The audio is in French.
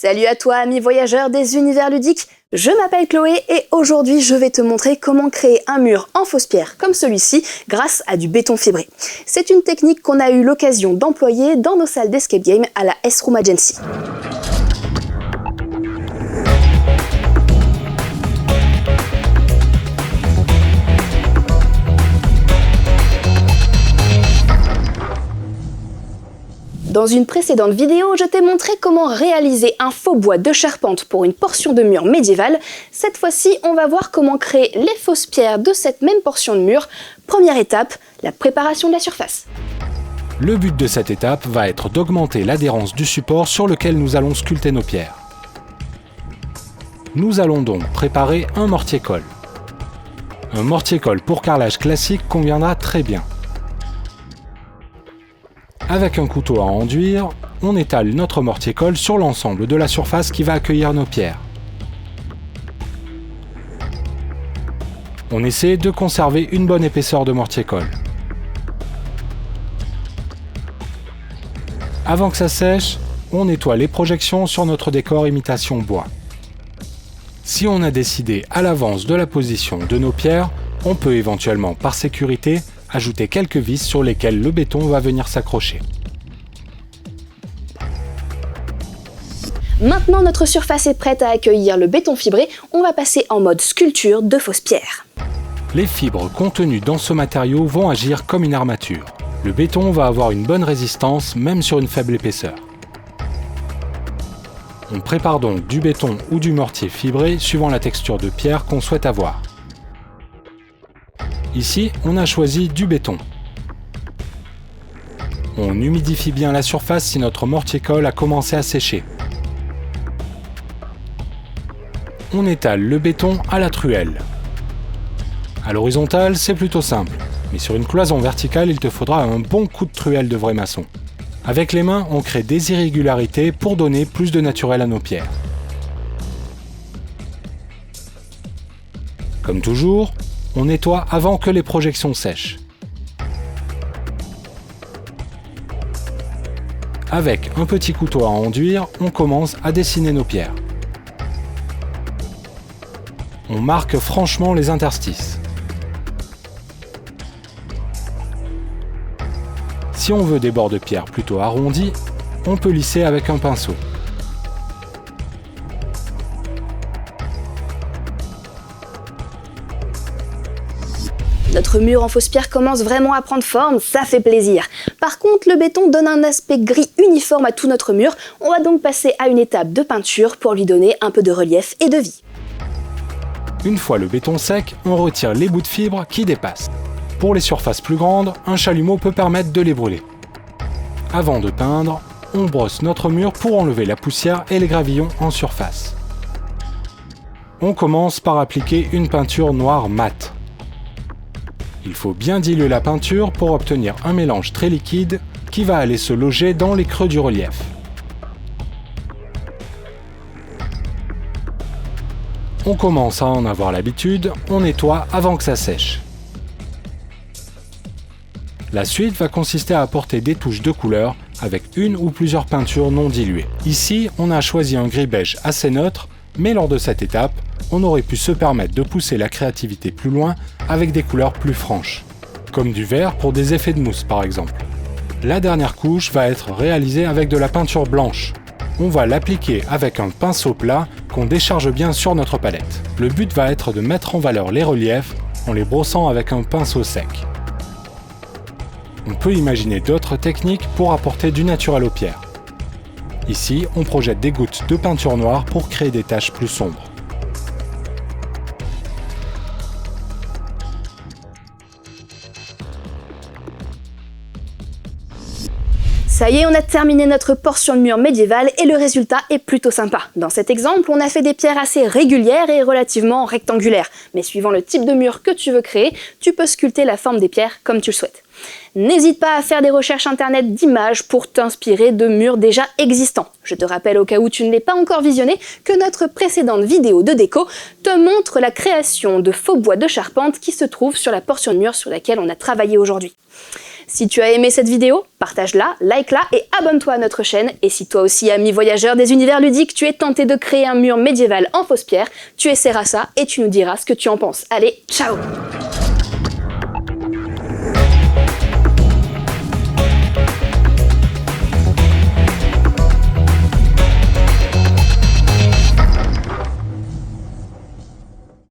Salut à toi, amis voyageurs des univers ludiques. Je m'appelle Chloé et aujourd'hui je vais te montrer comment créer un mur en fausse pierre comme celui-ci grâce à du béton fibré. C'est une technique qu'on a eu l'occasion d'employer dans nos salles d'escape game à la S-Room Agency. Dans une précédente vidéo, je t'ai montré comment réaliser un faux bois de charpente pour une portion de mur médiéval. Cette fois-ci, on va voir comment créer les fausses pierres de cette même portion de mur. Première étape, la préparation de la surface. Le but de cette étape va être d'augmenter l'adhérence du support sur lequel nous allons sculpter nos pierres. Nous allons donc préparer un mortier-colle. Un mortier-colle pour carrelage classique conviendra très bien. Avec un couteau à enduire, on étale notre mortier-colle sur l'ensemble de la surface qui va accueillir nos pierres. On essaie de conserver une bonne épaisseur de mortier-colle. Avant que ça sèche, on nettoie les projections sur notre décor imitation bois. Si on a décidé à l'avance de la position de nos pierres, on peut éventuellement, par sécurité, ajouter quelques vis sur lesquelles le béton va venir s'accrocher. Maintenant notre surface est prête à accueillir le béton fibré, on va passer en mode sculpture de fausses pierres. Les fibres contenues dans ce matériau vont agir comme une armature. Le béton va avoir une bonne résistance même sur une faible épaisseur. On prépare donc du béton ou du mortier fibré suivant la texture de pierre qu'on souhaite avoir. Ici, on a choisi du béton. On humidifie bien la surface si notre mortier-colle a commencé à sécher. On étale le béton à la truelle. À l'horizontale, c'est plutôt simple, mais sur une cloison verticale, il te faudra un bon coup de truelle de vrai maçon. Avec les mains, on crée des irrégularités pour donner plus de naturel à nos pierres. Comme toujours, on nettoie avant que les projections sèchent. Avec un petit couteau à enduire, on commence à dessiner nos pierres. On marque franchement les interstices. Si on veut des bords de pierre plutôt arrondis, on peut lisser avec un pinceau. Notre mur en fausse pierre commence vraiment à prendre forme, ça fait plaisir. Par contre, le béton donne un aspect gris uniforme à tout notre mur. On va donc passer à une étape de peinture pour lui donner un peu de relief et de vie. Une fois le béton sec, on retire les bouts de fibres qui dépassent. Pour les surfaces plus grandes, un chalumeau peut permettre de les brûler. Avant de peindre, on brosse notre mur pour enlever la poussière et les gravillons en surface. On commence par appliquer une peinture noire mate. Il faut bien diluer la peinture pour obtenir un mélange très liquide qui va aller se loger dans les creux du relief. On commence à en avoir l'habitude, on nettoie avant que ça sèche. La suite va consister à apporter des touches de couleur avec une ou plusieurs peintures non diluées. Ici, on a choisi un gris beige assez neutre, mais lors de cette étape, on aurait pu se permettre de pousser la créativité plus loin avec des couleurs plus franches, comme du vert pour des effets de mousse par exemple. La dernière couche va être réalisée avec de la peinture blanche. On va l'appliquer avec un pinceau plat qu'on décharge bien sur notre palette. Le but va être de mettre en valeur les reliefs en les brossant avec un pinceau sec. On peut imaginer d'autres techniques pour apporter du naturel aux pierres. Ici, on projette des gouttes de peinture noire pour créer des taches plus sombres. Ça y est, on a terminé notre portion de mur médiéval et le résultat est plutôt sympa. Dans cet exemple, on a fait des pierres assez régulières et relativement rectangulaires. Mais suivant le type de mur que tu veux créer, tu peux sculpter la forme des pierres comme tu le souhaites. N'hésite pas à faire des recherches internet d'images pour t'inspirer de murs déjà existants. Je te rappelle au cas où tu ne l'aies pas encore visionné que notre précédente vidéo de déco te montre la création de faux bois de charpente qui se trouve sur la portion de mur sur laquelle on a travaillé aujourd'hui. Si tu as aimé cette vidéo, partage-la, like-la et abonne-toi à notre chaîne. Et si toi aussi, ami voyageur des univers ludiques, tu es tenté de créer un mur médiéval en fausse pierre, tu essaieras ça et tu nous diras ce que tu en penses. Allez, ciao!